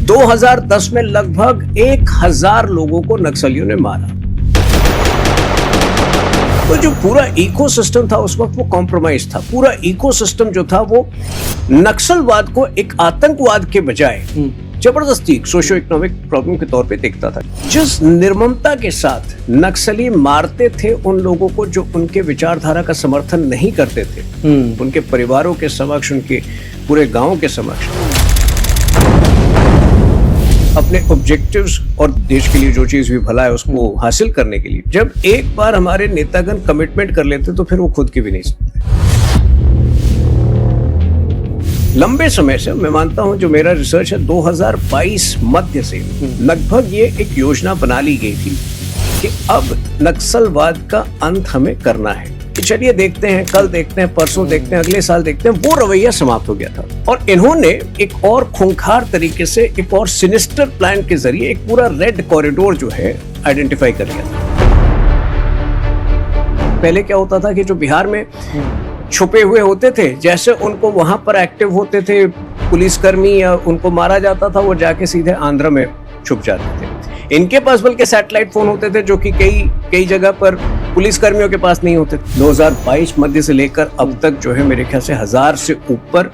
2010 में लगभग 1000 लोगों को नक्सलियों ने मारा। तो जो पूरा इकोसिस्टम था उस वक्त वो कॉम्प्रोमाइज था। पूरा इकोसिस्टम जो था वो नक्सलवाद को एक आतंकवाद के बजाय जबरदस्ती सोशियो इकोनॉमिक प्रॉब्लम के तौर पे देखता था। जिस निर्ममता के साथ नक्सली मारते थे उन लोगों को जो उनके विचारधारा का समर्थन नहीं करते थे, उनके परिवारों के समक्ष, उनके पूरे गांव के समक्ष, अपने ऑब्जेक्टिव्स और देश के लिए जो चीज भी भला है उसको हासिल करने के लिए जब एक बार हमारे नेतागण कमिटमेंट कर लेते तो फिर वो खुद की भी नहीं सकते। लंबे समय से मैं मानता हूं, जो मेरा रिसर्च है 2022 मध्य से लगभग ये एक योजना बना ली गई थी कि अब नक्सलवाद का अंत हमें करना है। चलिए देखते हैं, कल देखते हैं, परसों देखते हैं, अगले साल देखते हैं। वो रवैया समाप्त हो गया था और इन्होंने एक और खूंखार तरीके से, एक और सिनिस्टर प्लान के जरिए एक पूरा रेड कॉरिडोर जो है आइडेंटिफाई कर लिया था। पहले क्या होता था कि जो बिहार में छुपे हुए होते थे, जैसे उनको वहां पर एक्टिव होते थे पुलिसकर्मी या उनको मारा जाता था, वो जाके सीधे आंध्र में छुप जाते थे। इनके पास बल्कि सैटेलाइट फोन होते थे जो कि कई जगह पर पुलिसकर्मियों के पास नहीं होते। 2022 मध्य से लेकर अब तक जो है मेरे ख्याल से 1000 से ऊपर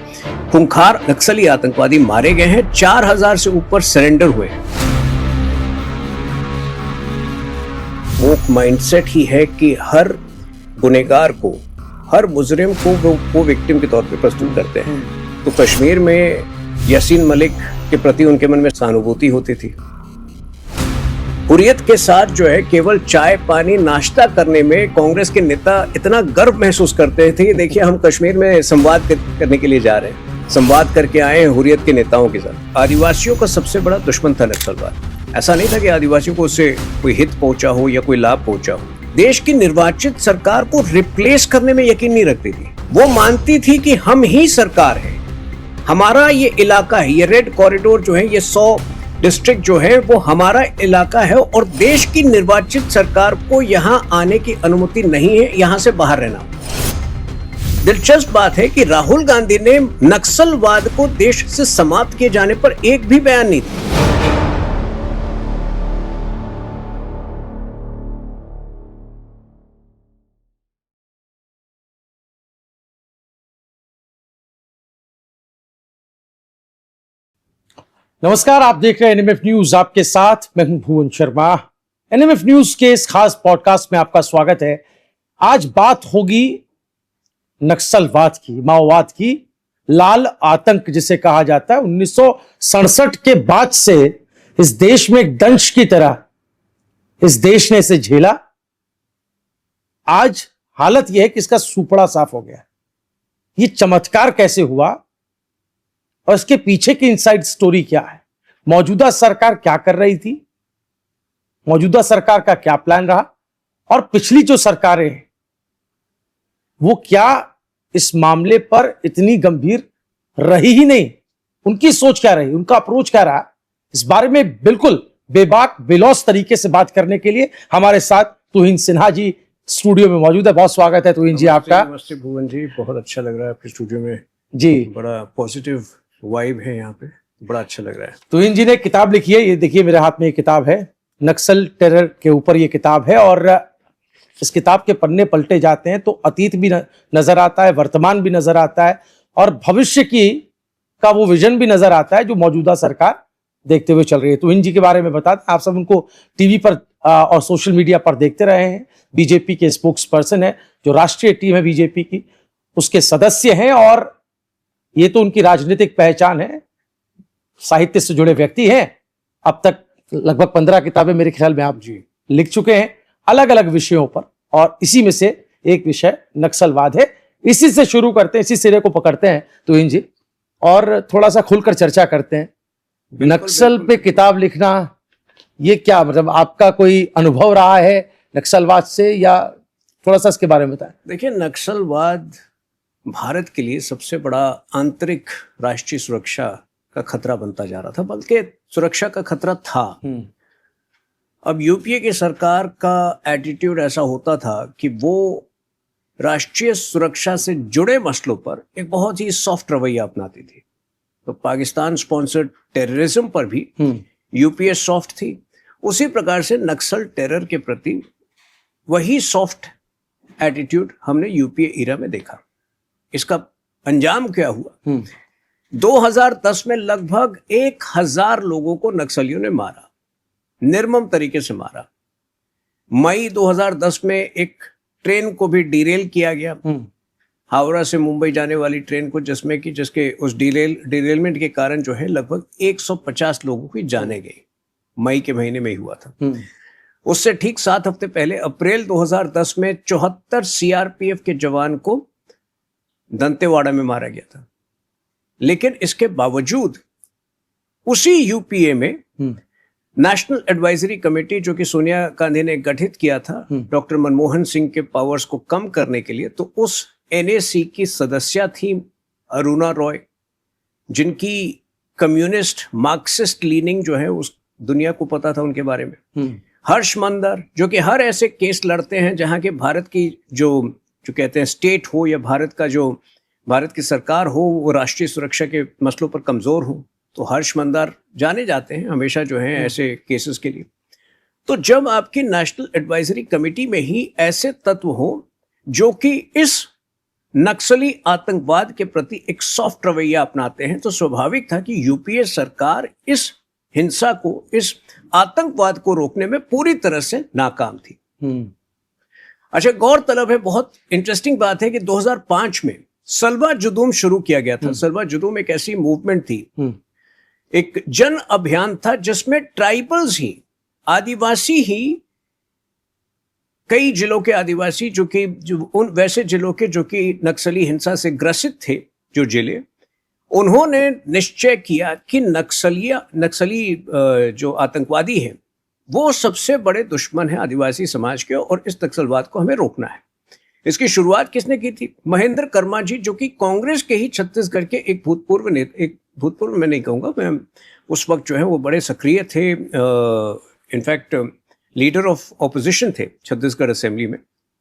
खूंखार नक्सली आतंकवादी मारे गए हैं, 4000 से ऊपर सरेंडर हुए हैं। वो माइंडसेट ही है कि हर गुनहगार को, हर मुजरिम को वो विक्टिम के तौर पे प्रस्तुत करते हैं। तो कश्मीर में यासीन मलिक के प्रति उनके मन में सहानुभूति होती थी। हुर्रियत के साथ जो है केवल चाय पानी नाश्ता करने में कांग्रेस के नेता इतना गर्व महसूस करते थे। देखिए, हम कश्मीर में संवाद करने के लिए जा रहे हैं, संवाद करके आए हैं हुर्रियत के नेताओं के साथ। आदिवासियों का सबसे बड़ा दुश्मन था नक्सलवाद। ऐसा नहीं था कि आदिवासियों को उससे कोई हित पहुंचा हो या कोई लाभ पहुंचा हो। देश की निर्वाचित सरकार को रिप्लेस करने में यकीन नहीं रखती थी। वो मानती थी कि हम ही सरकार है, हमारा ये इलाका है, ये रेड कॉरिडोर जो है, ये 100 डिस्ट्रिक्ट जो है वो हमारा इलाका है और देश की निर्वाचित सरकार को यहां आने की अनुमति नहीं है, यहां से बाहर रहना। दिलचस्प बात है कि राहुल गांधी ने नक्सलवाद को देश से समाप्त किए जाने पर एक भी बयान नहीं दिया। नमस्कार, आप देख रहे हैं एनएमएफ न्यूज। आपके साथ मैं हूं भुवन शर्मा। एनएमएफ न्यूज के इस खास पॉडकास्ट में आपका स्वागत है। आज बात होगी नक्सलवाद की, माओवाद की। लाल आतंक जिसे कहा जाता है, 1967 के बाद से इस देश में एक दंश की तरह इस देश ने इसे झेला। आज हालत यह है कि इसका सुपड़ा साफ हो गया। ये चमत्कार कैसे हुआ और इसके पीछे की इनसाइड स्टोरी क्या है, मौजूदा सरकार क्या कर रही थी, मौजूदा सरकार का क्या प्लान रहा और पिछली जो सरकारें हैं वो क्या इस मामले पर इतनी गंभीर रही ही नहीं, उनकी सोच क्या रही, उनका अप्रोच क्या रहा। इस बारे में बिल्कुल बेबाक बेलौस तरीके से बात करने के लिए हमारे साथ तुहिन सिन्हा जी स्टूडियो में मौजूद है। बहुत स्वागत है तुहिन जी आपका। नमस्ते भुवन जी, बहुत अच्छा लग रहा है आपके स्टूडियो में जी। बड़ा पॉजिटिव वाइब है यहाँ पे, बड़ा अच्छा लग रहा है। तुहिन जी ने किताब लिखी है, ये देखिए मेरे हाथ में ये किताब है, नक्सल टेरर के ऊपर ये किताब है। और इस किताब के पन्ने पलटे जाते हैं तो अतीत भी नजर आता है, वर्तमान भी नजर आता है और भविष्य की का वो विजन भी नजर आता है जो मौजूदा सरकार देखते हुए चल रही है। तुहिन जी के बारे में बता दें, आप सब उनको टीवी पर और सोशल मीडिया पर देखते रहे हैं। बीजेपी के स्पोक्स पर्सन है, जो राष्ट्रीय टीम है बीजेपी की, उसके सदस्य हैं और ये तो उनकी राजनीतिक पहचान है। साहित्य से जुड़े व्यक्ति हैं। अब तक लगभग 15 किताबें मेरे ख्याल में आप जी लिख चुके हैं अलग अलग विषयों पर, और इसी में से एक विषय नक्सलवाद है। इसी से शुरू करते हैं, इसी सिरे को पकड़ते हैं तुहिन जी और थोड़ा सा खुलकर चर्चा करते हैं। नक्सल पे किताब लिखना, ये क्या मतलब आपका कोई अनुभव रहा है नक्सलवाद से, या थोड़ा सा इसके बारे में बताएं। देखिए, नक्सलवाद भारत के लिए सबसे बड़ा आंतरिक राष्ट्रीय सुरक्षा का खतरा बनता जा रहा था, बल्कि सुरक्षा का खतरा था। अब यूपीए की सरकार का एटीट्यूड ऐसा होता था कि वो राष्ट्रीय सुरक्षा से जुड़े मसलों पर एक बहुत ही सॉफ्ट रवैया अपनाती थी। तो पाकिस्तान स्पॉन्सर्ड टेररिज्म पर भी यूपीए सॉफ्ट थी। उसी प्रकार से नक्सल टेरर के प्रति वही सॉफ्ट एटीट्यूड हमने यूपीए इरा में देखा। इसका अंजाम क्या हुआ? 2010 में लगभग 1000 लोगों को नक्सलियों ने मारा, निर्मम तरीके से मारा। मई 2010 में एक ट्रेन को भी डिरेल किया गया, हावड़ा से मुंबई जाने वाली ट्रेन को, जिसके उस डिरेलमेंट के कारण जो है लगभग 150 लोगों की जाने गई। मई के महीने में ही हुआ था। उससे ठीक 7 हफ्ते पहले अप्रैल 2010 में 74 सीआरपीएफ के जवान को दंतेवाड़ा में मारा गया था। लेकिन इसके बावजूद उसी यूपीए में नेशनल एडवाइजरी कमेटी, जो कि सोनिया गांधी ने गठित किया था डॉक्टर मनमोहन सिंह के पावर्स को कम करने के लिए, तो उस एनएसी की सदस्य थी अरुणा रॉय, जिनकी कम्युनिस्ट मार्क्सिस्ट लीनिंग जो है उस दुनिया को पता था उनके बारे में। हर्ष मंदर, जो कि हर ऐसे केस लड़ते हैं जहां के भारत की जो कहते हैं स्टेट हो या भारत की सरकार हो, वो राष्ट्रीय सुरक्षा के मसलों पर कमजोर हो, तो हर्ष मंदर जाने जाते हैं हमेशा जो है ऐसे केसेस के लिए। तो जब आपकी नेशनल एडवाइजरी कमेटी में ही ऐसे तत्व हो जो कि इस नक्सली आतंकवाद के प्रति एक सॉफ्ट रवैया अपनाते हैं, तो स्वाभाविक था कि यूपीए सरकार इस हिंसा को, इस आतंकवाद को रोकने में पूरी तरह से नाकाम थी। अच्छा, गौरतलब है, बहुत इंटरेस्टिंग बात है कि 2005 में सलवा जुदूम शुरू किया गया था। सलवा जुदूम एक ऐसी मूवमेंट थी, एक जन अभियान था जिसमें ट्राइबल्स ही, आदिवासी ही, कई जिलों के आदिवासी उन वैसे जिलों के जो कि नक्सली हिंसा से ग्रसित थे, जो जिले, उन्होंने निश्चय किया कि नक्सली जो आतंकवादी हैं वो सबसे बड़े दुश्मन हैं आदिवासी समाज के, और इस नक्सलवाद को हमें रोकना है। इसकी शुरुआत किसने की थी? महेंद्र कर्मा जी, जो कि कांग्रेस के ही छत्तीसगढ़ के एक भूतपूर्व मैं नहीं कहूँगा, मैं उस वक्त जो है वो बड़े सक्रिय थे, इनफैक्ट लीडर ऑफ ऑपोजिशन थे छत्तीसगढ़ असेंबली में।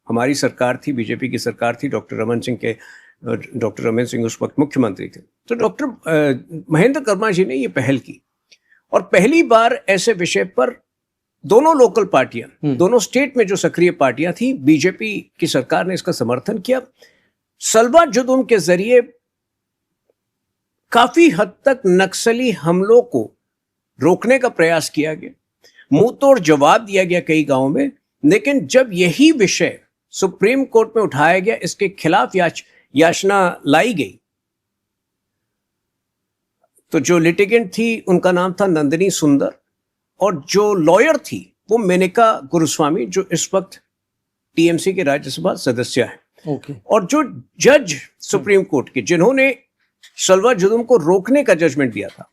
हमारी सरकार थी, बीजेपी की सरकार थी, डॉक्टर रमन सिंह उस वक्त मुख्यमंत्री थे। तो डॉक्टर महेंद्र कर्मा जी ने ये पहल की, और पहली बार ऐसे विषय पर दोनों लोकल पार्टियां, दोनों स्टेट में जो सक्रिय पार्टियां थी, बीजेपी की सरकार ने इसका समर्थन किया। सलवा जुदूम के जरिए काफी हद तक नक्सली हमलों को रोकने का प्रयास किया गया, मुंह तोड़ जवाब दिया गया कई गांवों में। लेकिन जब यही विषय सुप्रीम कोर्ट में उठाया गया, इसके खिलाफ याचना लाई गई, तो जो लिटिगेंट थी उनका नाम था नंदिनी सुंदर, और जो लॉयर थी वो मेनका गुरुस्वामी, जो इस वक्त टीएमसी के राज्यसभा सदस्य हैं। और जो जज सुप्रीम कोर्ट के, जिन्होंने सलवा जुदूम को रोकने का जजमेंट दिया था,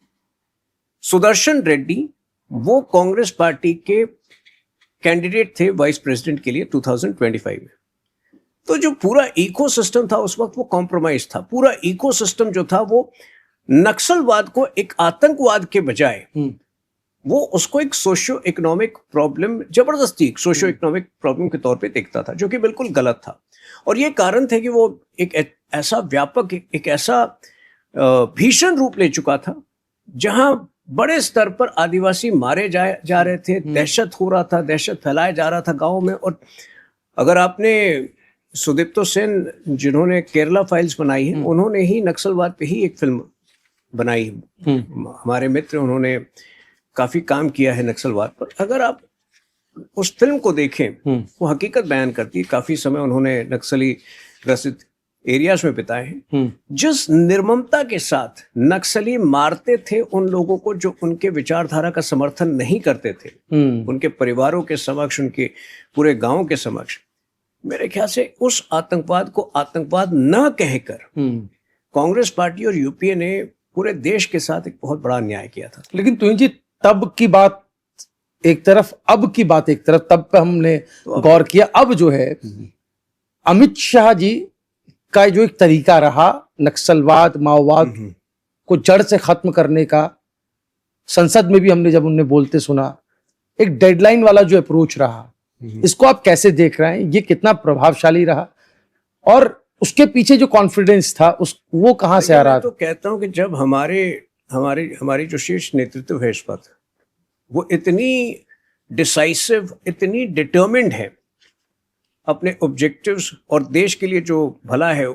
सुदर्शन रेड्डी, वो कांग्रेस पार्टी के कैंडिडेट थे वाइस प्रेसिडेंट के लिए 2025 में। तो जो पूरा इकोसिस्टम था उस वक्त वो कॉम्प्रोमाइज था। पूरा इकोसिस्टम जो था वो नक्सलवाद को एक आतंकवाद के बजाय वो उसको एक सोशियो इकोनॉमिक प्रॉब्लम, जबरदस्ती सोशियो इकोनॉमिक प्रॉब्लम के तौर पे देखता था, जो कि बिल्कुल गलत था। और ये कारण थे कि वो एक ऐसा व्यापक, एक ऐसा भीषण रूप ले चुका था, जहां बड़े स्तर पर आदिवासी मारे जा रहे थे, दहशत हो रहा था, दहशत फैलाया जा रहा था गाँव में। और अगर आपने सुदीप्तो सेन, जिन्होंने केरला फाइल्स बनाई है, उन्होंने ही नक्सलवाद पे ही एक फिल्म बनाई, हमारे मित्र, उन्होंने काफी काम किया है नक्सलवाद पर। अगर आप उस फिल्म को देखें, वो हकीकत बयान करती है। काफी समय उन्होंने नक्सली ग्रसित एरियाज में बिताए हैं। जिस निर्ममता के साथ नक्सली मारते थे उन लोगों को जो उनके विचारधारा का समर्थन नहीं करते थे, उनके परिवारों के समक्ष, उनके पूरे गांव के समक्ष, मेरे ख्याल से उस आतंकवाद को आतंकवाद न कहकर कांग्रेस पार्टी और यूपीए ने पूरे देश के साथ एक बहुत बड़ा अन्याय किया था। लेकिन तुहिन जी, तब की बात एक तरफ, अब की बात एक तरफ, तब पे हमने गौर किया। अब जो है अमित शाह जी का जो एक तरीका रहा नक्सलवाद, माओवाद को जड़ से खत्म करने का, संसद में भी हमने जब उन्हें बोलते सुना, एक डेडलाइन वाला जो अप्रोच रहा, इसको आप कैसे देख रहे हैं? ये कितना प्रभावशाली रहा? और उसके पीछे जो कॉन्फिडेंस था उस वो कहाँ से आ रहा मैं तो कहता हूं कि जब हमारी जो शीर्ष नेतृत्व है इस वक्त, वो इतनी डिसाइसिव, इतनी डिटर्मिन्ड है अपने ऑब्जेक्टिव्स और देश के लिए जो भला है,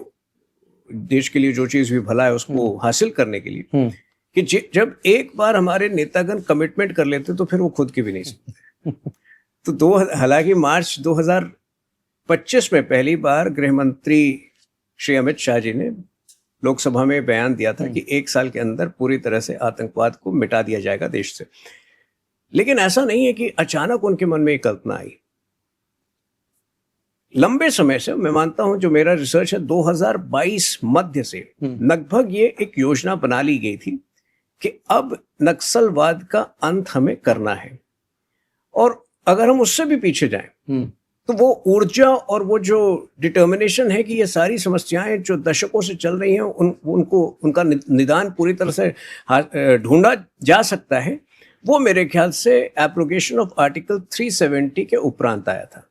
देश के लिए जो चीज भी भला है उसको हासिल करने के लिए, कि जब एक बार हमारे नेतागण कमिटमेंट कर लेते तो फिर वो खुद की भी नहीं सकते। तो हालांकि मार्च 2025 में पहली बार गृह मंत्री श्री अमित शाह जी ने लोकसभा में बयान दिया था कि 1 साल के अंदर पूरी तरह से आतंकवाद को मिटा दिया जाएगा देश से। लेकिन ऐसा नहीं है कि अचानक उनके मन में एक कल्पना आई। लंबे समय से, मैं मानता हूं, जो मेरा रिसर्च है 2022 मध्य से लगभग ये एक योजना बना ली गई थी कि अब नक्सलवाद का अंत हमें करना है। और अगर हम उससे भी पीछे जाएं तो वो ऊर्जा और वो जो डिटर्मिनेशन है कि ये सारी समस्याएं जो दशकों से चल रही हैं उनका निदान पूरी तरह से ढूंढा जा सकता है, वो मेरे ख्याल से एब्रोगेशन ऑफ आर्टिकल 370 के उपरांत आया था।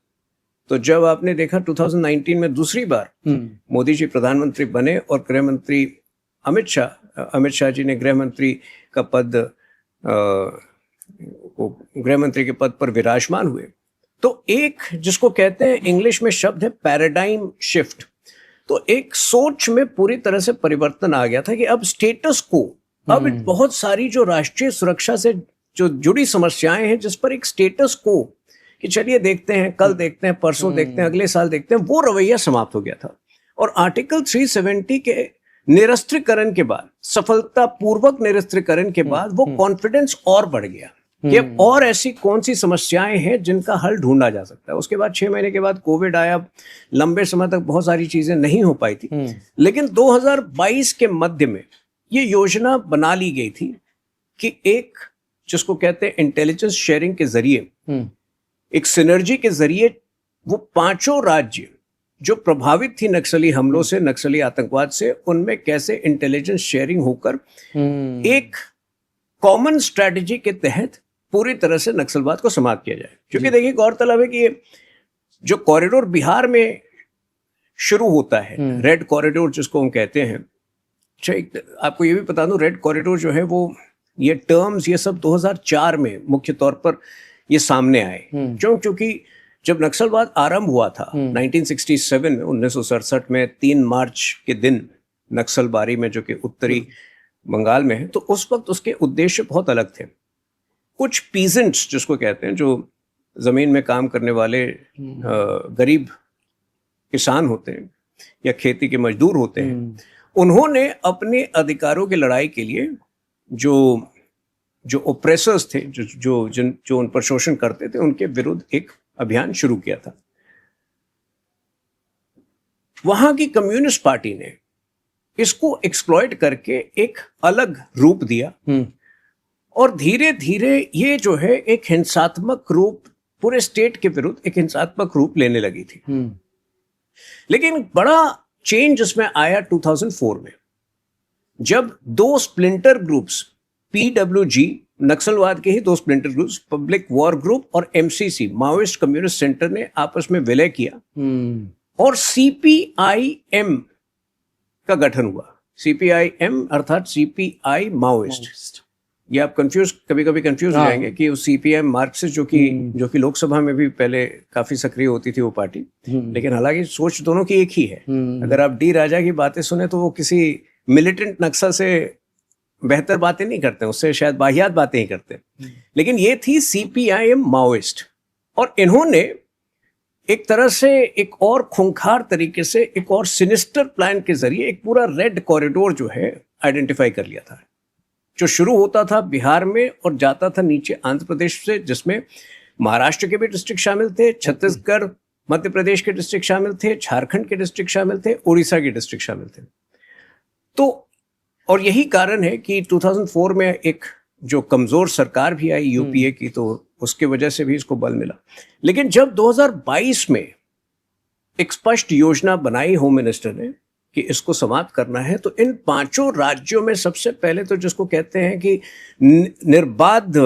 तो जब आपने देखा 2019 में दूसरी बार मोदी जी प्रधानमंत्री बने और गृह मंत्री अमित शाह जी ने गृह मंत्री का पद, गृह मंत्री के पद पर विराजमान हुए, तो एक जिसको कहते हैं इंग्लिश में शब्द है पैराडाइम शिफ्ट, तो एक सोच में पूरी तरह से परिवर्तन आ गया था कि अब स्टेटस को, अब बहुत सारी जो राष्ट्रीय सुरक्षा से जो जुड़ी समस्याएं हैं जिस पर एक स्टेटस को कि चलिए देखते हैं, कल देखते हैं, परसों देखते हैं, अगले साल देखते हैं, वो रवैया समाप्त हो गया था। और आर्टिकल 370 के निरस्त्रीकरण के बाद, सफलतापूर्वक निरस्त्रीकरण के बाद, वो कॉन्फिडेंस और बढ़ गया कि अब और ऐसी कौन सी समस्याएं हैं जिनका हल ढूंढा जा सकता है। उसके बाद 6 महीने के बाद कोविड आया, लंबे समय तक बहुत सारी चीजें नहीं हो पाई थी, लेकिन 2022 के मध्य में ये योजना बना ली गई थी कि एक जिसको कहते हैं इंटेलिजेंस शेयरिंग के जरिए, एक सिनर्जी के जरिए, वो 5 राज्य जो प्रभावित थी नक्सली हमलों से, नक्सली आतंकवाद से, उनमें कैसे इंटेलिजेंस शेयरिंग होकर एक कॉमन स्ट्रेटजी के तहत पूरी तरह से नक्सलवाद को समाप्त किया जाए। क्योंकि देखिए, गौरतलब है कि ये जो कॉरिडोर बिहार में शुरू होता है, रेड कॉरिडोर जिसको हम कहते हैं, आपको ये भी बता दूं, रेड कॉरिडोर जो है वो, ये टर्म्स ये सब 2004 में मुख्य तौर पर ये सामने आए। क्योंकि जब नक्सलवाद आरंभ हुआ था 1967 में, 1967 में 3 मार्च के दिन नक्सलबारी में, जो कि उत्तरी बंगाल में है, तो उस वक्त उसके उद्देश्य बहुत अलग थे। कुछ पीजेंट्स जिसको कहते हैं, जो जमीन में काम करने वाले गरीब किसान होते हैं या खेती के मजदूर होते हैं, उन्होंने अपने अधिकारों की लड़ाई के लिए जो ओप्रेसर्स थे, जो उन पर शोषण करते थे, उनके विरुद्ध एक अभियान शुरू किया था। वहां की कम्युनिस्ट पार्टी ने इसको एक्सप्लॉइट करके एक अलग रूप दिया और धीरे धीरे ये जो है एक हिंसात्मक रूप, पूरे स्टेट के विरुद्ध एक हिंसात्मक रूप लेने लगी थी। लेकिन बड़ा चेंज इसमें आया 2004 में, जब 2 स्प्लिंटर ग्रुप्स, PWG, नक्सलवाद के ही 2 splinter groups, public war group और MCC, माओइस्ट कम्युनिस्ट सेंटर, ने आपस में विलय किया और CPIM का गठन हुआ। CPIM अर्थात CPI माओइस्ट। ये आप कभी कभी कंफ्यूज हो जाएंगे कि उस CPIM मार्क्सिस्ट जो कि लोकसभा में भी पहले काफी सक्रिय होती थी वो पार्टी, लेकिन हालांकि सोच दोनों की एक ही है। अगर आप डी राजा की बातें सुने तो वो किसी मिलिटेंट नक्सल से बेहतर बातें नहीं करते, उससे शायद बाहियात बातें ही करते, लेकिन ये थी CPIM माओइस्ट। और इन्होंने एक तरह से एक और खूंखार तरीके से, एक और सिनिस्टर प्लान के जरिए एक पूरा रेड कॉरिडोर जो है आइडेंटिफाई कर लिया था, जो शुरू होता था बिहार में और जाता था नीचे आंध्र प्रदेश से, जिसमें महाराष्ट्र के भी डिस्ट्रिक्ट शामिल थे, छत्तीसगढ़, मध्य प्रदेश के डिस्ट्रिक्ट शामिल थे, झारखंड के डिस्ट्रिक्ट शामिल थे, उड़ीसा के डिस्ट्रिक्ट शामिल थे। तो और यही कारण है कि 2004 में एक जो कमजोर सरकार भी आई UPA की, तो उसके वजह से भी इसको बल मिला। लेकिन जब 2022 में एक स्पष्ट योजना बनाई होम मिनिस्टर ने कि इसको समाप्त करना है, तो इन 5 राज्यों में सबसे पहले तो जिसको कहते हैं कि निर्बाध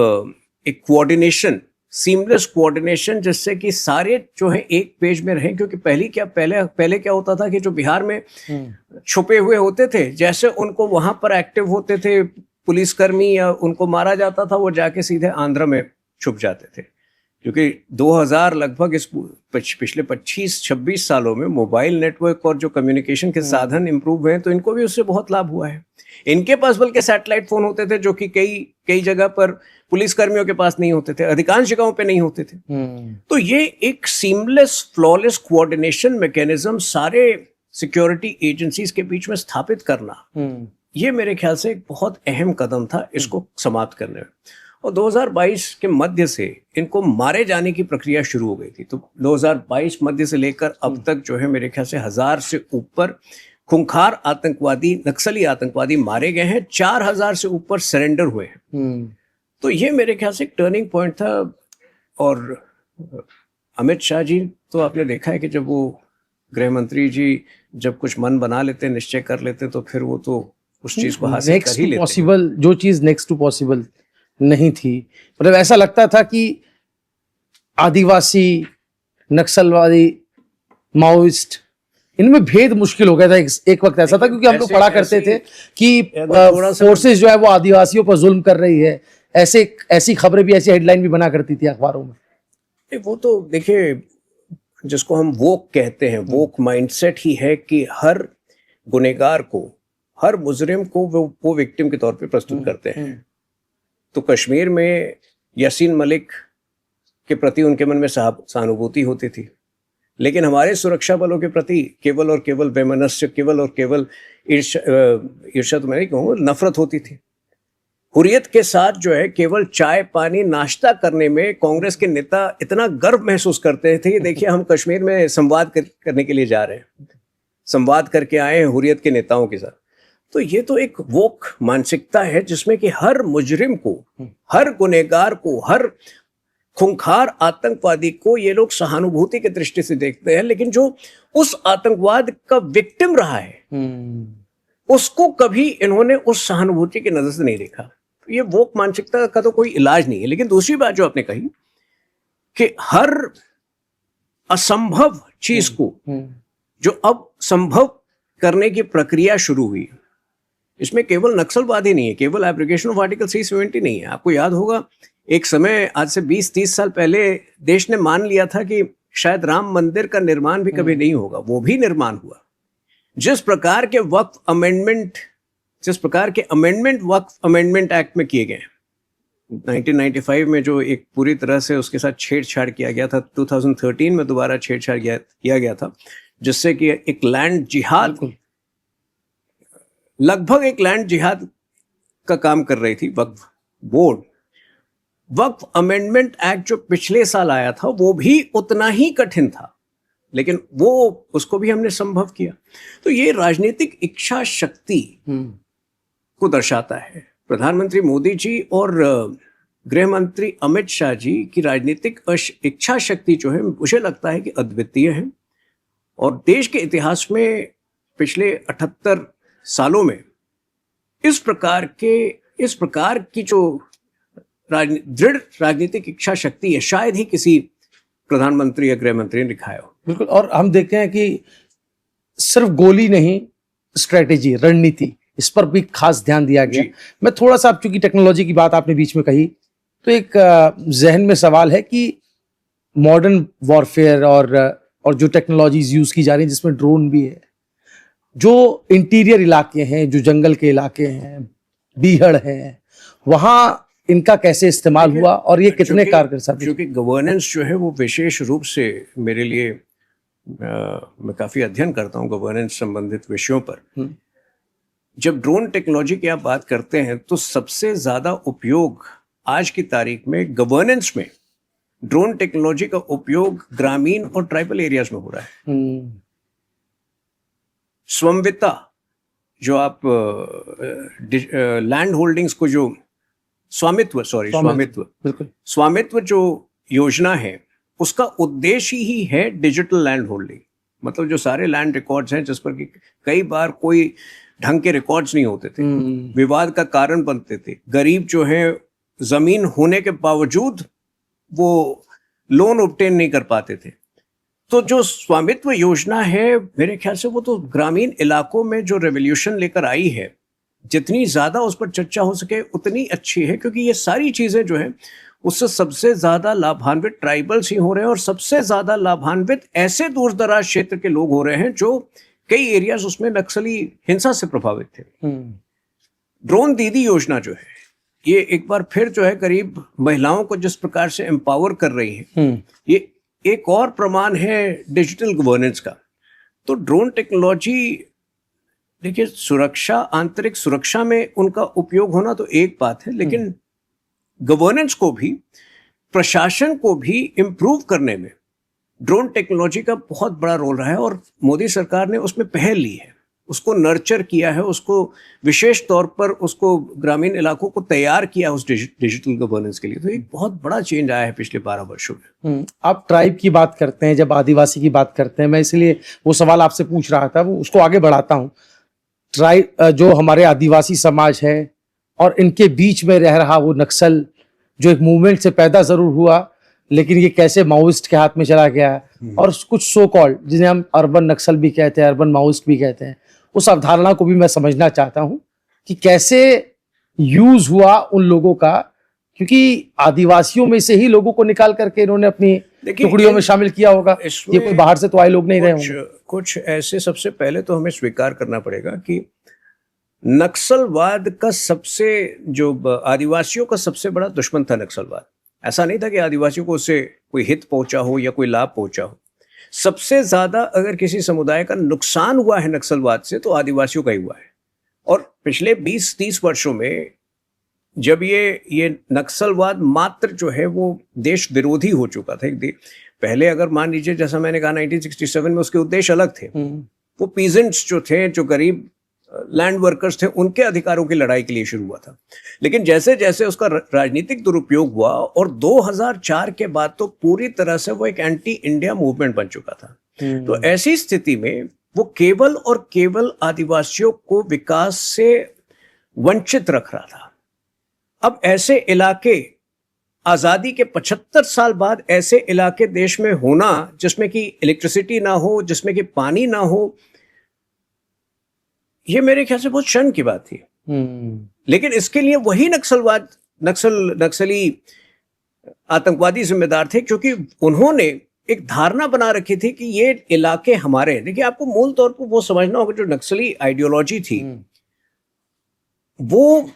एक कोऑर्डिनेशन सीमलेस कोऑर्डिनेशन, जिससे कि सारे जो है एक पेज में रहें। क्योंकि पहले क्या होता था कि जो बिहार में छुपे हुए होते थे, जैसे उनको वहां पर एक्टिव होते थे पुलिसकर्मी या उनको मारा जाता था, वो जाके सीधे आंध्र में छुप जाते थे। क्योंकि 2000 लगभग इस पिछले 25-26 सालों में मोबाइल नेटवर्क और जो कम्युनिकेशन के साधन इंप्रूव हुए हैं, तो इनको भी उससे बहुत लाभ हुआ है। इनके पास बल्कि सैटेलाइट फोन होते थे, जो कि कई जगह पर पुलिसकर्मियों के पास नहीं होते थे, अधिकांश जगहों पे नहीं होते थे। तो ये एक सीमलेस फ्लॉलेस कोऑर्डिनेशन मैकेनिज्म सारे सिक्योरिटी एजेंसीज के बीच में स्थापित करना, ये मेरे ख्याल से एक बहुत अहम कदम था इसको समाप्त करने में। और 2022 के मध्य से इनको मारे जाने की प्रक्रिया शुरू हो गई थी। तो 2022 मध्य से लेकर अब तक जो है मेरे ख्याल से 1000 से ऊपर खूंखार आतंकवादी, नक्सली आतंकवादी मारे गए हैं, 4000 से ऊपर सरेंडर हुए हैं। तो ये मेरे ख्याल से एक टर्निंग पॉइंट था। और अमित शाह जी तो आपने देखा है कि जब वो गृह मंत्री जी जब कुछ मन बना लेते, निश्चय कर लेते, तो फिर वो तो उस चीज को हासिल कर ही लेते। पॉसिबल जो चीज नेक्स्ट टू पॉसिबल नहीं थी, मतलब ऐसा लगता था कि आदिवासी, नक्सलवादी, माओइस्ट, इनमें भेद मुश्किल हो गया था। एक वक्त ऐसा था, क्योंकि हम लोग पढ़ा करते थे कि फोर्सेस जो है वो आदिवासियों पर जुल्म कर रही है, ऐसी खबरें भी, ऐसी हेडलाइन भी बना करती थी अखबारों में। वो तो देखिए, जिसको हम वोक कहते हैं, वोक माइंडसेट ही है कि हर गुनहगार को, हर मुजरिम को वो विक्टिम के तौर पे प्रस्तुत करते हैं। तो कश्मीर में यासीन मलिक के प्रति उनके मन में सहानुभूति होती थी, लेकिन हमारे सुरक्षा बलों के प्रति केवल और केवल वैमनस्य, केवल और केवल ईर्ष्या तो मैं नहीं कहूँगा, नफरत होती थी। हुर्रियत के साथ जो है केवल चाय पानी नाश्ता करने में कांग्रेस के नेता इतना गर्व महसूस करते थे कि देखिए हम कश्मीर में संवाद करने के लिए जा रहे हैं, संवाद करके आए हैं हुर्रियत के नेताओं के साथ। तो ये तो एक वोक मानसिकता है जिसमें कि हर मुजरिम को, हर गुनहगार को, हर खूंखार आतंकवादी को ये लोग सहानुभूति की दृष्टि से देखते हैं, लेकिन जो उस आतंकवाद का विक्टिम रहा है उसको कभी इन्होंने उस सहानुभूति की नजर से नहीं देखा। ये वोक मानसिकता का तो कोई इलाज नहीं है। लेकिन दूसरी बात जो आपने कही कि हर असंभव चीज को जो अब संभव करने की प्रक्रिया शुरू हुई, इसमें केवल नक्सलवादी नहीं है, केवल एब्रोगेशन ऑफ आर्टिकल 370 नहीं है। आपको याद होगा एक समय, आज से 20-30 साल पहले देश ने मान लिया था कि शायद राम मंदिर का निर्माण भी कभी नहीं होगा, वो भी निर्माण हुआ। जिस प्रकार के वक्फ अमेंडमेंट वक्फ अमेंडमेंट एक्ट में किए गए 1995 में, जो एक पूरी तरह से उसके साथ छेड़छाड़ किया गया था, 2013 में दोबारा छेड़छाड़ किया गया था, जिससे कि एक लैंड जिहाद, लगभग एक लैंड जिहाद का काम कर रही थी वक्फ बोर्ड। वक्फ अमेंडमेंट एक्ट जो पिछले साल आया था वो भी उतना ही कठिन था, लेकिन वो उसको भी हमने संभव किया। तो ये राजनीतिक इच्छा शक्ति को दर्शाता है। प्रधानमंत्री मोदी जी और गृह मंत्री अमित शाह जी की राजनीतिक इच्छा शक्ति जो है, मुझे लगता है कि अद्वितीय है। और देश के इतिहास में पिछले 78 सालों में इस प्रकार की जो दृढ़ राजनीतिक इच्छा शक्ति है, शायद ही किसी प्रधानमंत्री या गृह मंत्री ने दिखाया हो। बिल्कुल। और हम देखते हैं कि सिर्फ गोली नहीं, स्ट्रेटेजी, रणनीति, इस पर भी खास ध्यान दिया गया। मैं थोड़ा सा, चूंकि टेक्नोलॉजी की बात आपने बीच में कही, तो एक जहन में सवाल है कि मॉडर्न वॉरफेयर और जो टेक्नोलॉजीज यूज की जा रही हैं, जिसमें ड्रोन भी है, जो इंटीरियर इलाके हैं, जो जंगल के इलाके हैं, बीहड़ है, वहां इनका कैसे इस्तेमाल हुआ और ये कितने कारगर साबित? क्योंकि गवर्नेंस जो है वो विशेष रूप से मेरे लिए, मैं काफी अध्ययन करता हूँ गवर्नेंस संबंधित विषयों पर। जब ड्रोन टेक्नोलॉजी की आप बात करते हैं तो सबसे ज्यादा उपयोग आज की तारीख में गवर्नेंस में ड्रोन टेक्नोलॉजी का उपयोग ग्रामीण और ट्राइबल एरियाज में हो रहा है। स्वामित्व, जो आप लैंड होल्डिंग्स को जो स्वामित्व जो योजना है, उसका उद्देश्य ही है डिजिटल लैंड होल्डिंग। मतलब जो सारे लैंड रिकॉर्ड्स हैं जिस पर कि कई बार कोई ढंग के रिकॉर्ड्स नहीं होते थे, विवाद का कारण बनते थे, गरीब जो है जमीन होने के बावजूद वो लोन ऑब्टेन नहीं कर पाते थे। तो जो स्वामित्व योजना है, मेरे ख्याल से वो तो ग्रामीण इलाकों में जो रेवोल्यूशन लेकर आई है, जितनी ज़्यादा उस पर चर्चा हो सके उतनी अच्छी है, क्योंकि ये सारी चीज़ें जो है उससे सबसे ज़्यादा लाभान्वित ट्राइबल्स ही हो रहे हैं, और सबसे ज़्यादा लाभान्वित ऐसे दूर दराज क्षेत्र के लोग हो रहे हैं जो कई एरियाज उसमें नक्सली हिंसा से प्रभावित थे। ड्रोन दीदी योजना जो है, ये एक बार फिर जो है करीब महिलाओं को जिस प्रकार से एम्पावर कर रही है, ये एक और प्रमाण है डिजिटल गवर्नेंस का। तो ड्रोन टेक्नोलॉजी, देखिए, सुरक्षा, आंतरिक सुरक्षा में उनका उपयोग होना तो एक बात है, लेकिन गवर्नेंस को भी, प्रशासन को भी इम्प्रूव करने में ड्रोन टेक्नोलॉजी का बहुत बड़ा रोल रहा है, और मोदी सरकार ने उसमें पहल ली है, उसको नर्चर किया है, उसको विशेष तौर पर उसको ग्रामीण इलाकों को तैयार किया उस डिजिटल गवर्नेंस के लिए। तो एक बहुत बड़ा चेंज आया है पिछले 12 वर्षों में। आप ट्राइब की बात करते हैं, जब आदिवासी की बात करते हैं, मैं इसलिए वो सवाल आपसे पूछ रहा था, वो उसको आगे बढ़ाता हूँ। ट्राइब जो हमारे आदिवासी समाज है और इनके बीच में रह रहा वो नक्सल, जो एक मूवमेंट से पैदा जरूर हुआ, लेकिन ये कैसे माओइस्ट के हाथ में चला गया, और कुछ सो कॉल्ड, जिन्हें हम अर्बन नक्सल भी कहते हैं, अर्बन माओइस्ट भी कहते हैं, उस अवधारणा को भी मैं समझना चाहता हूं कि कैसे यूज हुआ उन लोगों का, क्योंकि आदिवासियों में से ही लोगों को निकाल करके इन्होंने अपनी टुकड़ियों में शामिल किया होगा। ये कोई बाहर से तो आए लोग नहीं रहे होंगे। कुछ ऐसे, सबसे पहले तो हमें स्वीकार करना पड़ेगा कि नक्सलवाद का सबसे, जो आदिवासियों का सबसे बड़ा दुश्मन था नक्सलवाद। ऐसा नहीं था कि आदिवासियों को उससे कोई हित पहुंचा हो या कोई लाभ पहुंचा हो। सबसे ज्यादा अगर किसी समुदाय का नुकसान हुआ है नक्सलवाद से, तो आदिवासियों का ही हुआ है। और पिछले 20-30 वर्षों में जब ये नक्सलवाद मात्र जो है वो देश विरोधी हो चुका था। पहले अगर मान लीजिए, जैसा मैंने कहा 1967 में उसके उद्देश्य अलग थे। वो पीजेंट्स जो थे, जो गरीब लैंड वर्कर्स थे, उनके अधिकारों की लड़ाई के लिए शुरू हुआ था। लेकिन जैसे जैसे उसका राजनीतिक दुरुपयोग हुआ, और 2004 के बाद तो पूरी तरह से वो एक एंटी इंडिया मूवमेंट बन चुका था। तो ऐसी स्थिति में वो केवल और केवल आदिवासियों को विकास से वंचित रख रहा था। अब ऐसे इलाके, आजादी के 75 साल बाद ऐसे इलाके देश में होना जिसमें कि इलेक्ट्रिसिटी ना हो, जिसमें कि पानी ना हो, ये मेरे ख्याल से बहुत शर्म की बात थी। लेकिन इसके लिए वही नक्सली आतंकवादी जिम्मेदार थे, क्योंकि उन्होंने एक धारणा बना रखी थी कि ये इलाके हमारे हैं। देखिए, आपको मूल तौर पर वो समझना होगा, जो नक्सली आइडियोलॉजी थी वो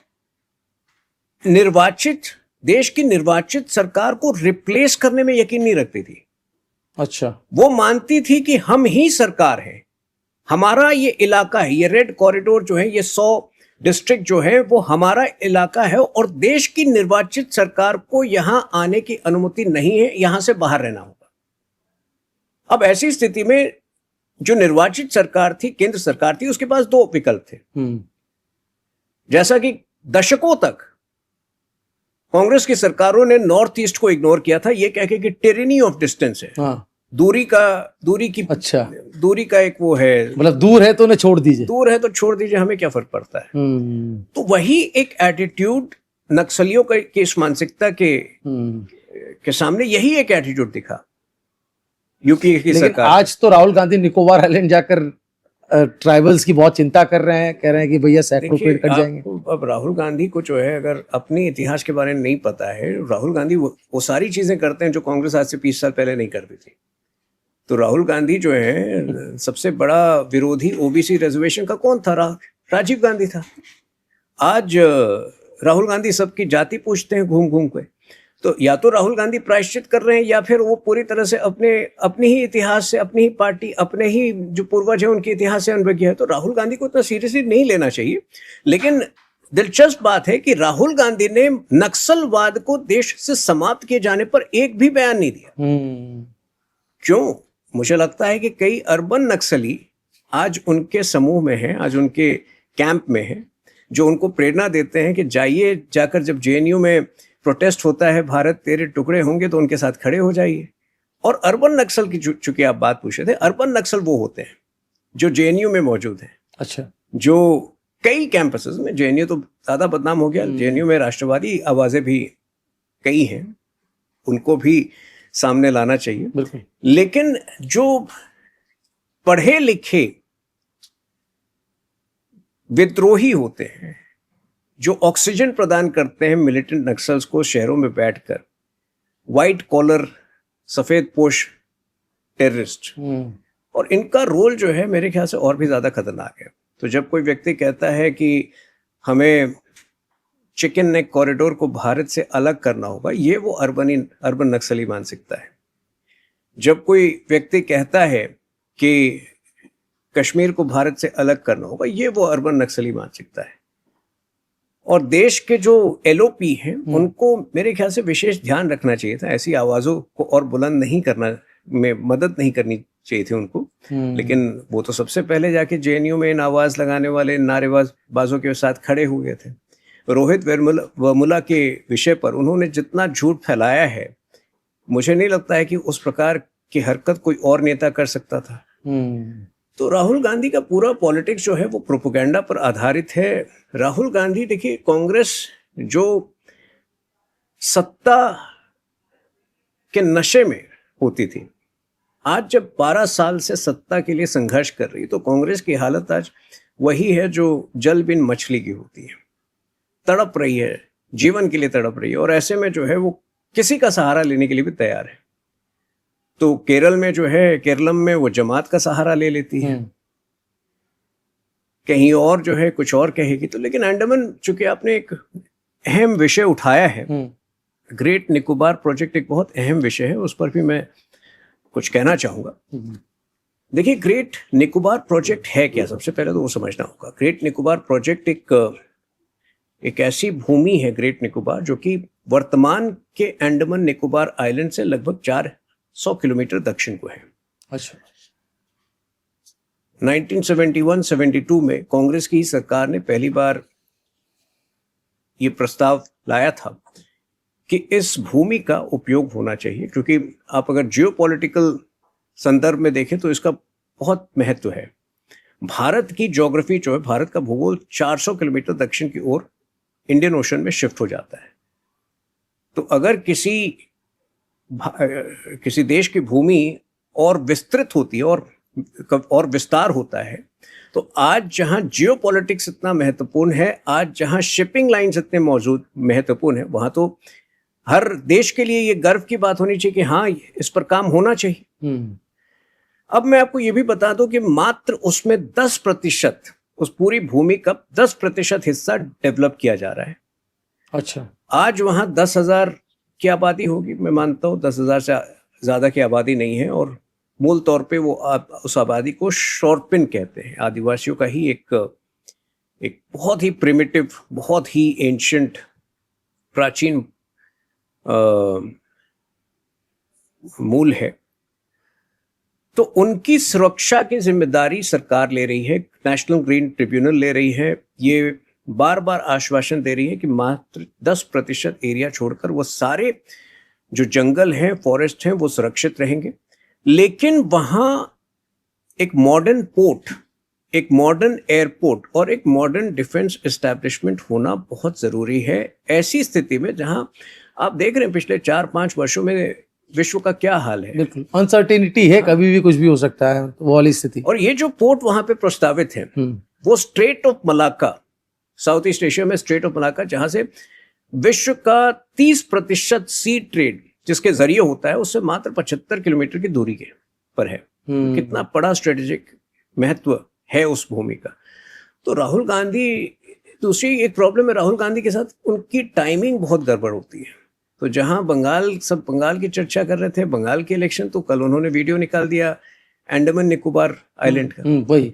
देश की निर्वाचित सरकार को रिप्लेस करने में यकीन नहीं रखती थी। अच्छा। वो मानती थी कि हम ही सरकार हैं, हमारा ये इलाका है, ये रेड कॉरिडोर जो है, ये 100 डिस्ट्रिक्ट जो है वो हमारा इलाका है, और देश की निर्वाचित सरकार को यहां आने की अनुमति नहीं है, यहां से बाहर रहना होगा। अब ऐसी स्थिति में जो निर्वाचित सरकार थी, केंद्र सरकार थी, उसके पास 2 विकल्प थे। जैसा कि दशकों तक कांग्रेस की सरकारों ने नॉर्थ ईस्ट को इग्नोर किया था, ये कह के कि टिरेनी ऑफ डिस्टेंस है। दूरी का एक वो है, मतलब दूर है तो उन्हें छोड़ दीजिए, दूर है तो छोड़ दीजिए, हमें क्या फर्क पड़ता है। तो वही एक एटीट्यूड नक्सलियों की इस मानसिकता के सामने, यही एक एटीट्यूड दिखा यूपी की सरकार। आज तो राहुल गांधी निकोबार आइलैंड जाकर ट्राइबल्स की बहुत चिंता कर रहे हैं, कह रहे हैं कि भैया सैकड़ों पेड़ कट जाएंगे। अब राहुल गांधी को जो है, अगर अपनी इतिहास के बारे में नहीं पता है, राहुल गांधी वो सारी चीजें करते हैं जो कांग्रेस आज से 20 साल पहले नहीं करती थी। तो राहुल गांधी जो है, सबसे बड़ा विरोधी ओबीसी रिजर्वेशन का कौन था? राजीव गांधी था। आज राहुल गांधी सबकी जाति पूछते हैं घूम घूम के। तो या तो राहुल गांधी प्रायश्चित कर रहे हैं, या फिर वो पूरी तरह से अपने ही इतिहास से, अपनी ही पार्टी, अपने ही जो पूर्वज है उनके इतिहास से अनभिज्ञ है। तो राहुल गांधी को इतना सीरियसली नहीं लेना चाहिए। लेकिन दिलचस्प बात है कि राहुल गांधी ने नक्सलवाद को देश से समाप्त किए जाने पर एक भी बयान नहीं दिया। क्यों? मुझे लगता है कि कई अर्बन नक्सली आज उनके समूह में हैं, आज उनके कैंप में हैं, जो उनको प्रेरणा देते हैं कि जाकर जब जेएनयू में प्रोटेस्ट होता है, भारत तेरे टुकड़े होंगे, तो उनके साथ खड़े हो जाइए। और अर्बन नक्सल की, चूंकि आप बात पूछे थे, अर्बन नक्सल वो होते हैं जो जेएनयू में मौजूद हैं। अच्छा। जो कई कैंपसेस में, जेएनयू तो ज्यादा बदनाम हो गया, जेएनयू में राष्ट्रवादी आवाजें भी कई हैं, उनको भी सामने लाना चाहिए। बिल्कुल। लेकिन जो पढ़े लिखे विद्रोही होते हैं, जो ऑक्सीजन प्रदान करते हैं मिलिटेंट नक्सल्स को शहरों में बैठकर, व्हाइट कॉलर सफेद पोश टेररिस्ट, और इनका रोल जो है मेरे ख्याल से और भी ज्यादा खतरनाक है। तो जब कोई व्यक्ति कहता है कि हमें चिकन नेक कॉरिडोर को भारत से अलग करना होगा, ये वो अर्बन नक्सली मानसिकता है। जब कोई व्यक्ति कहता है कि कश्मीर को भारत से अलग करना होगा, ये वो अर्बन नक्सली मानसिकता है। और देश के जो एलओपी हैं उनको मेरे ख्याल से विशेष ध्यान रखना चाहिए था, ऐसी आवाजों को और बुलंद नहीं करना में मदद नहीं करनी चाहिए थी उनको। लेकिन वो तो सबसे पहले जाके जेएनयू में इन आवाज लगाने वाले नारेबाजों के साथ खड़े हुए थे। रोहित वेमुला के विषय पर उन्होंने जितना झूठ फैलाया है, मुझे नहीं लगता है कि उस प्रकार की हरकत कोई और नेता कर सकता था। तो राहुल गांधी का पूरा पॉलिटिक्स जो है वो प्रोपेगेंडा पर आधारित है। राहुल गांधी, देखिए, कांग्रेस जो सत्ता के नशे में होती थी, आज जब 12 साल से सत्ता के लिए संघर्ष कर रही, तो कांग्रेस की हालत आज वही है जो जल बिन मछली की होती है, तड़प रही है, जीवन के लिए तड़प रही है। और ऐसे में जो है वो किसी का सहारा लेने के लिए भी तैयार है। तो केरल में जो है, केरलम में वो जमात का सहारा ले लेती है, कहीं और जो है कुछ और कहेगी। तो लेकिन अंडमान, चूंकि आपने एक अहम विषय उठाया है, ग्रेट निकोबार प्रोजेक्ट एक बहुत अहम विषय है, उस पर भी मैं कुछ कहना चाहूंगा। देखिए, ग्रेट निकोबार प्रोजेक्ट है क्या, सबसे पहले तो वो समझना होगा। ग्रेट निकोबार प्रोजेक्ट एक ऐसी भूमि है, ग्रेट निकोबार, जो कि वर्तमान के अंडमान निकोबार आइलैंड से लगभग 400 किलोमीटर दक्षिण को है। अच्छा। 1971-72 में कांग्रेस की सरकार ने पहली बार ये प्रस्ताव लाया था कि इस भूमि का उपयोग होना चाहिए, क्योंकि आप अगर जियोपॉलिटिकल संदर्भ में देखें तो इसका बहुत महत्व है। भारत की ज्योग्राफी जो है, भारत का भूगोल 400 किलोमीटर दक्षिण की ओर इंडियन ओशन में शिफ्ट हो जाता है। तो अगर किसी देश की भूमि और विस्तृत होती है और विस्तार होता है, तो आज जहां जियोपॉलिटिक्स इतना महत्वपूर्ण है, आज जहां शिपिंग लाइन्स इतने मौजूद महत्वपूर्ण है, वहां तो हर देश के लिए ये गर्व की बात होनी चाहिए कि हाँ, इस पर काम होना चाहिए। अब मैं आपको ये भी बता दूं कि मात्र उसमें 10%, उस पूरी भूमि का 10% हिस्सा डेवलप किया जा रहा है। अच्छा। आज वहां 10,000 की आबादी होगी, मैं मानता हूँ 10,000 से ज्यादा की आबादी नहीं है, और मूल तौर पे वो उस आबादी को शोरपिन कहते हैं, आदिवासियों का ही एक बहुत ही प्रिमिटिव, बहुत ही एंशिएंट, प्राचीन मूल है। तो उनकी सुरक्षा की जिम्मेदारी सरकार ले रही है, नेशनल ग्रीन ट्रिब्यूनल ले रही है। ये बार बार आश्वासन दे रही है कि मात्र 10% एरिया छोड़कर वो सारे जो जंगल हैं, फॉरेस्ट हैं, वो सुरक्षित रहेंगे। लेकिन वहां एक मॉडर्न पोर्ट, एक मॉडर्न एयरपोर्ट और एक मॉडर्न डिफेंस एस्टैब्लिशमेंट होना बहुत जरूरी है। ऐसी स्थिति में जहां आप देख रहे हैं पिछले 4-5 वर्षों में विश्व का क्या हाल है, बिल्कुल अनसर्टेनिटी है, कभी भी कुछ भी हो सकता है, वो वाली स्थिति। और ये जो पोर्ट वहां पे प्रस्तावित है, वो straight of Malacca, south east Asia में स्ट्रेट ऑफ मलाक्का, जहां से विश्व का 30% सी ट्रेड जिसके जरिए होता है, उससे मात्र 75 किलोमीटर की दूरी के पर है। कितना बड़ा स्ट्रेटेजिक महत्व है उस भूमि का। तो राहुल गांधी, दूसरी एक प्रॉब्लम है राहुल गांधी के साथ, उनकी टाइमिंग बहुत गड़बड़ होती है। तो जहां सब बंगाल की चर्चा कर रहे थे, बंगाल के इलेक्शन, तो कल उन्होंने वीडियो निकाल दिया अंडमान निकोबार आइलैंड का। वही।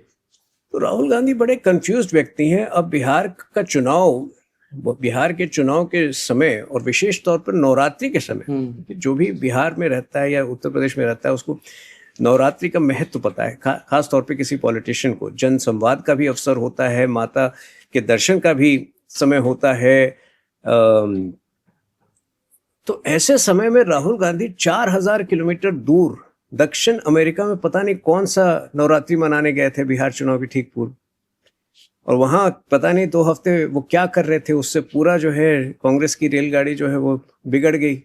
तो राहुल गांधी बड़े कंफ्यूज्ड व्यक्ति हैं। अब बिहार के चुनाव के समय, और विशेष तौर पर नवरात्रि के समय, जो भी बिहार में रहता है या उत्तर प्रदेश में रहता है, उसको नवरात्रि का महत्व पता है। खास तौर पे किसी पॉलिटिशियन को जन संवाद का भी अवसर होता है, माता के दर्शन का भी समय होता है। तो ऐसे समय में राहुल गांधी 4000 किलोमीटर दूर दक्षिण अमेरिका में पता नहीं कौन सा नवरात्रि मनाने गए थे बिहार चुनाव के ठीक पूर्व, और वहां पता नहीं 2 हफ्ते वो क्या कर रहे थे। उससे पूरा जो है कांग्रेस की रेलगाड़ी जो है वो बिगड़ गई।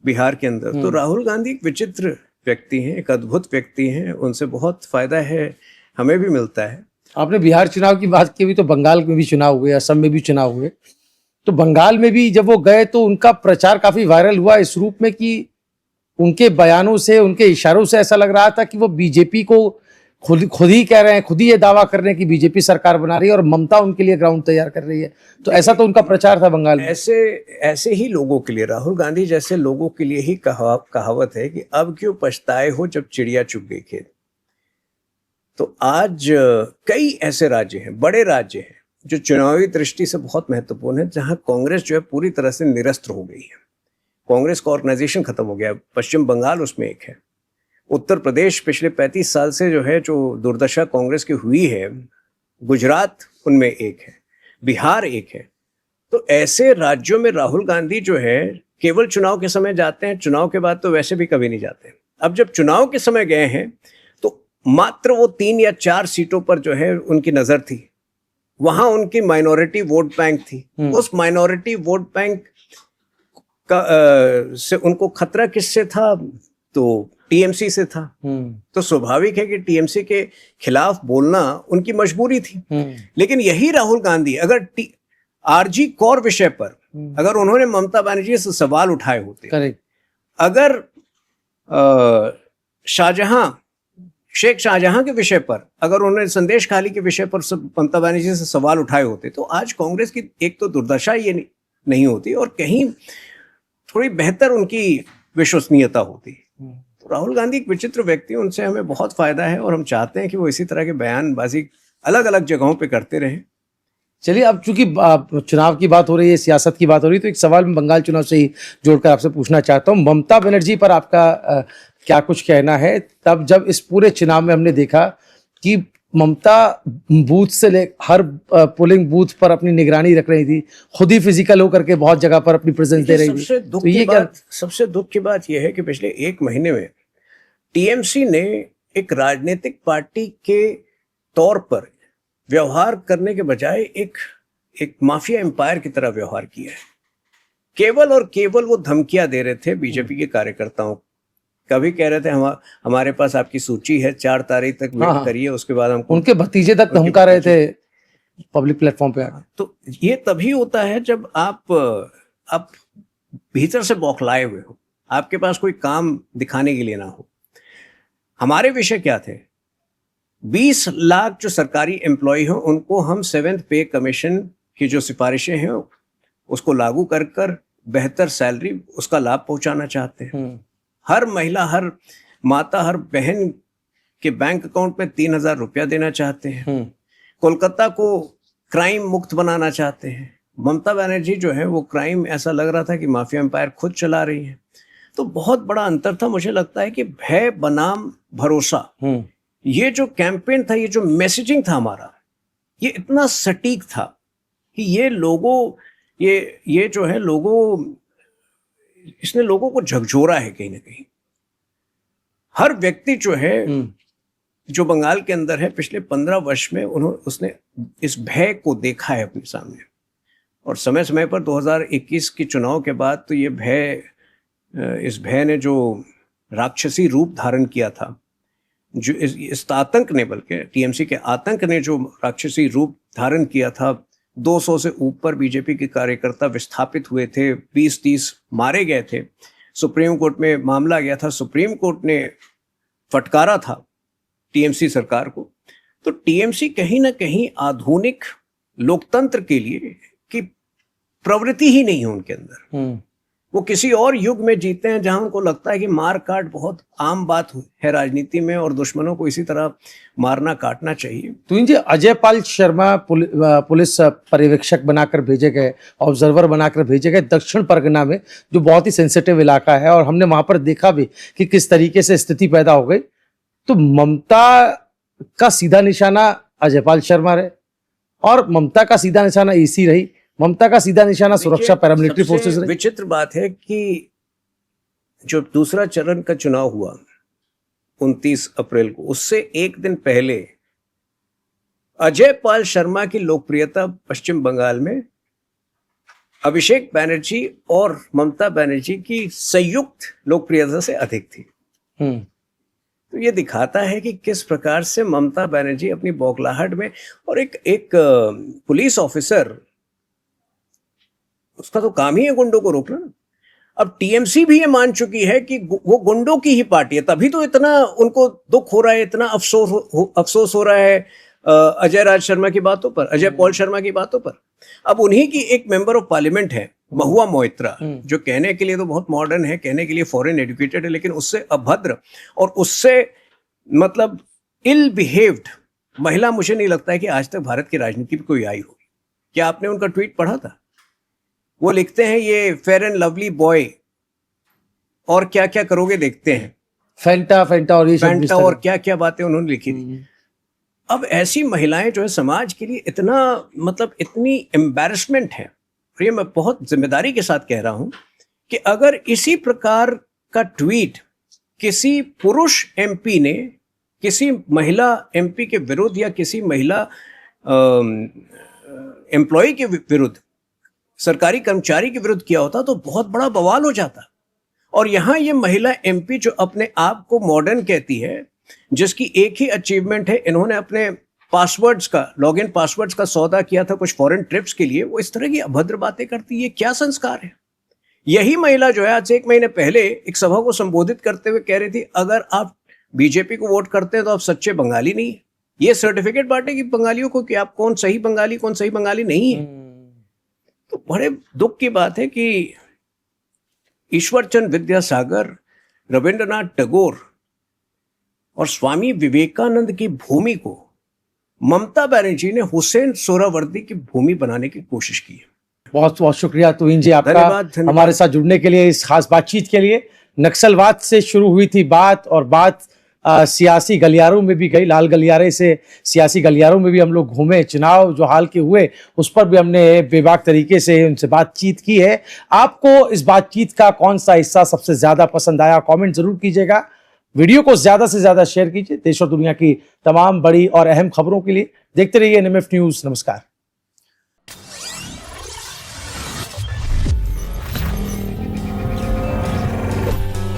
बिहार के अंदर। तो राहुल गांधी एक विचित्र व्यक्ति हैं, एक अद्भुत व्यक्ति हैं, उनसे बहुत फायदा है, हमें भी मिलता है। आपने बिहार चुनाव की बात की, अभी तो बंगाल में भी चुनाव हुए, असम में भी चुनाव हुए। तो बंगाल में भी जब वो गए तो उनका प्रचार काफी वायरल हुआ इस रूप में कि उनके बयानों से, उनके इशारों से ऐसा लग रहा था कि वो बीजेपी को खुद ही कह रहे हैं, खुद ही ये दावा कर रहे हैं कि बीजेपी सरकार बना रही है और ममता उनके लिए ग्राउंड तैयार कर रही है। तो ऐसा तो उनका प्रचार था बंगाल में। ऐसे ही लोगों के लिए, राहुल गांधी जैसे लोगों के लिए ही कहावत है कि अब क्यों पछताए हो जब चिड़िया चुग गई खेत। तो आज कई ऐसे राज्य हैं, बड़े राज्य हैं, जो चुनावी दृष्टि से बहुत महत्वपूर्ण है, जहां कांग्रेस जो है पूरी तरह से निरस्त हो गई है। कांग्रेस का ऑर्गेनाइजेशन खत्म हो गया। पश्चिम बंगाल उसमें एक है। उत्तर प्रदेश पिछले 35 साल से जो है, जो दुर्दशा कांग्रेस की हुई है, गुजरात उनमें एक है, बिहार एक है। तो ऐसे राज्यों में राहुल गांधी जो है केवल चुनाव के समय जाते हैं, चुनाव के बाद तो वैसे भी कभी नहीं जाते। अब जब चुनाव के समय गए हैं तो मात्र वो 3 या 4 सीटों पर जो है उनकी नजर थी। वहां उनकी माइनॉरिटी वोट बैंक थी। उस माइनॉरिटी वोट बैंक का से उनको खतरा किससे था? तो टीएमसी से था। तो स्वाभाविक है कि टीएमसी के खिलाफ बोलना उनकी मजबूरी थी। लेकिन यही राहुल गांधी अगर आरजी कौर विषय पर अगर उन्होंने ममता बनर्जी से सवाल उठाए होते, अगर शेख शाहजहां के विषय पर अगर उन्होंने संदेश खाली के विषय पर ममता बनर्जी से सवाल उठाए होते, तो आज कांग्रेस की एक तो दुर्दशा ये नहीं होती और कहीं थोड़ी बेहतर उनकी विश्वसनीयता होती। तो राहुल गांधी एक विचित्र व्यक्ति, उनसे हमें बहुत फायदा है और हम चाहते हैं कि वो इसी तरह के बयानबाजी अलग अलग जगहों पे करते रहें। चलिए, अब चूंकि चुनाव की बात हो रही है, सियासत की बात हो रही है, तो एक सवाल मैं बंगाल चुनाव से ही जोड़कर आपसे पूछना चाहता हूँ। ममता बनर्जी पर आपका क्या कुछ कहना है? तब जब इस पूरे चुनाव में हमने देखा कि ममता बूथ से ले हर पोलिंग बूथ पर अपनी निगरानी रख रही थी, खुद ही फिजिकल होकर के बहुत जगह पर अपनी प्रेजेंस दे रही थी। सबसे दुख की बात यह है कि पिछले 1 महीने में टीएमसी ने एक राजनीतिक पार्टी के तौर पर व्यवहार करने के बजाय एक माफिया एम्पायर की तरह व्यवहार किया है। केवल और केवल वो धमकियां दे रहे थे बीजेपी के कार्यकर्ताओं। कभी कह रहे थे हमारे पास आपकी सूची है, 4 तारीख तक वेट करिए, उसके बाद हम उनके भतीजे तक धमका रहे थे पब्लिक प्लेटफॉर्म पे आकर। तो ये तभी होता है जब आप भीतर से बौखलाए हुए हो, आपके पास कोई काम दिखाने के लिए ना हो। हमारे विषय क्या थे? 20 लाख जो सरकारी एम्प्लॉय हो उनको हम 7th पे कमीशन की जो सिफारिशें हैं उसको लागू कर बेहतर सैलरी, उसका लाभ पहुंचाना चाहते हैं। हर महिला, हर माता, हर बहन के बैंक अकाउंट में 3,000 रुपया देना चाहते हैं। कोलकाता को क्राइम मुक्त बनाना चाहते हैं। ममता बनर्जी जो है वो क्राइम, ऐसा लग रहा था कि माफिया एम्पायर खुद चला रही है। तो बहुत बड़ा अंतर था। मुझे लगता है कि भय बनाम भरोसा, ये जो कैंपेन था, ये जो मैसेजिंग था हमारा, ये इतना सटीक था कि ये जो है इसने लोगों को झकझोरा है कहीं ना कहीं। हर व्यक्ति जो है जो बंगाल के अंदर है, पिछले 15 वर्ष में उसने इस भय को देखा है अपने सामने। और समय समय पर 2021 के चुनाव के बाद तो इस भय ने जो राक्षसी रूप धारण किया था, जो इस आतंक ने, बल्कि टीएमसी के आतंक ने जो राक्षसी रूप धारण किया था, 200 से ऊपर बीजेपी के कार्यकर्ता विस्थापित हुए थे, 20-30 मारे गए थे। सुप्रीम कोर्ट में मामला गया था, सुप्रीम कोर्ट ने फटकारा था टीएमसी सरकार को। तो टीएमसी कहीं ना कहीं आधुनिक लोकतंत्र के लिए की प्रवृत्ति ही नहीं है उनके अंदर। वो किसी और युग में जीते हैं जहां उनको लगता है कि मार काट बहुत आम बात है राजनीति में और दुश्मनों को इसी तरह मारना काटना चाहिए। तो इन अजय पाल शर्मा पुलिस पर्यवेक्षक बनाकर भेजे गए, ऑब्जर्वर बनाकर भेजे गए दक्षिण परगना में, जो बहुत ही सेंसिटिव इलाका है, और हमने वहां पर देखा भी कि किस तरीके से स्थिति पैदा हो गई। तो ममता का सीधा निशाना अजय पाल शर्मा रहे और ममता का सीधा निशाना ईसी रही, ममता का सीधा निशाना सुरक्षा पैरामिलिट्री फोर्सेस रही। विचित्र बात है कि जो दूसरा चरण का चुनाव हुआ 29 अप्रैल को, उससे एक दिन पहले अजय पाल शर्मा की लोकप्रियता पश्चिम बंगाल में अभिषेक बैनर्जी और ममता बनर्जी की संयुक्त लोकप्रियता से अधिक थी। तो ये दिखाता है कि किस प्रकार से ममता बनर्जी अपनी बौखलाहट में, और एक पुलिस ऑफिसर, उसका तो काम ही है गुंडों को रोकना ना। अब टीएमसी भी ये मान चुकी है कि वो गुंडों की ही पार्टी है, तभी तो इतना उनको दुख हो रहा है, इतना अफसोस हो रहा है अजय राज शर्मा की बातों पर, अजय पॉल शर्मा की बातों पर। अब उन्हीं की एक मेंबर ऑफ पार्लियामेंट है महुआ मोइत्रा, जो कहने के लिए तो बहुत मॉडर्न है, कहने के लिए फॉरेन एजुकेटेड है, लेकिन उससे अभद्र और उससे मतलब इल बिहेव्ड महिला मुझे नहीं लगता है कि आज तक भारत की राजनीति में कोई आई होगी। क्या आपने उनका ट्वीट पढ़ा था? वो लिखते हैं ये फेयर एंड लवली बॉय और क्या क्या करोगे देखते हैं, फैंटा और ये फैंटा और क्या क्या बातें उन्होंने लिखी थी। अब ऐसी महिलाएं जो है समाज के लिए इतना मतलब इतनी एम्बैरसमेंट है। और ये मैं बहुत जिम्मेदारी के साथ कह रहा हूं कि अगर इसी प्रकार का ट्वीट किसी पुरुष एमपी ने किसी महिला एमपी के विरुद्ध या किसी महिला एम्प्लॉय के विरुद्ध, सरकारी कर्मचारी के विरुद्ध किया होता तो बहुत बड़ा बवाल हो जाता। और यहाँ ये महिला एमपी जो अपने आप को मॉडर्न कहती है, जिसकी एक ही अचीवमेंट है, इन्होंने अपने पासवर्ड्स का, लॉगिन पासवर्ड्स का सौदा किया था कुछ फॉरेन ट्रिप्स के लिए, वो इस तरह की अभद्र बातें करती है। क्या संस्कार है? यही महिला जो है आज से 1 महीने पहले एक सभा को संबोधित करते हुए कह रही थी, अगर आप बीजेपी को वोट करते हैं तो आप सच्चे बंगाली नहीं है। ये सर्टिफिकेट बांटेगी बंगालियों को कि आप कौन सही बंगाली कौन सही बंगाली नहीं है। तो बड़े दुख की बात है कि ईश्वरचंद विद्यासागर, रविंद्रनाथ टैगोर और स्वामी विवेकानंद की भूमि को ममता बनर्जी ने हुसैन सोहरावर्दी की भूमि बनाने की कोशिश की है। बहुत बहुत शुक्रिया तुहिन जी आपका धन्यवाद। हमारे साथ जुड़ने के लिए, इस खास बातचीत के लिए। नक्सलवाद से शुरू हुई थी बात, और बात सियासी गलियारों में भी गई। लाल गलियारे से सियासी गलियारों में भी हम लोग घूमे, चुनाव जो हाल के हुए उस पर भी हमने बेबाक तरीके से उनसे बातचीत की है। आपको इस बातचीत का कौन सा हिस्सा सबसे ज्यादा पसंद आया, कमेंट जरूर कीजिएगा। वीडियो को ज्यादा से ज्यादा शेयर कीजिए। देश और दुनिया की तमाम बड़ी और अहम खबरों के लिए देखते रहिए एनएमएफ न्यूज। नमस्कार।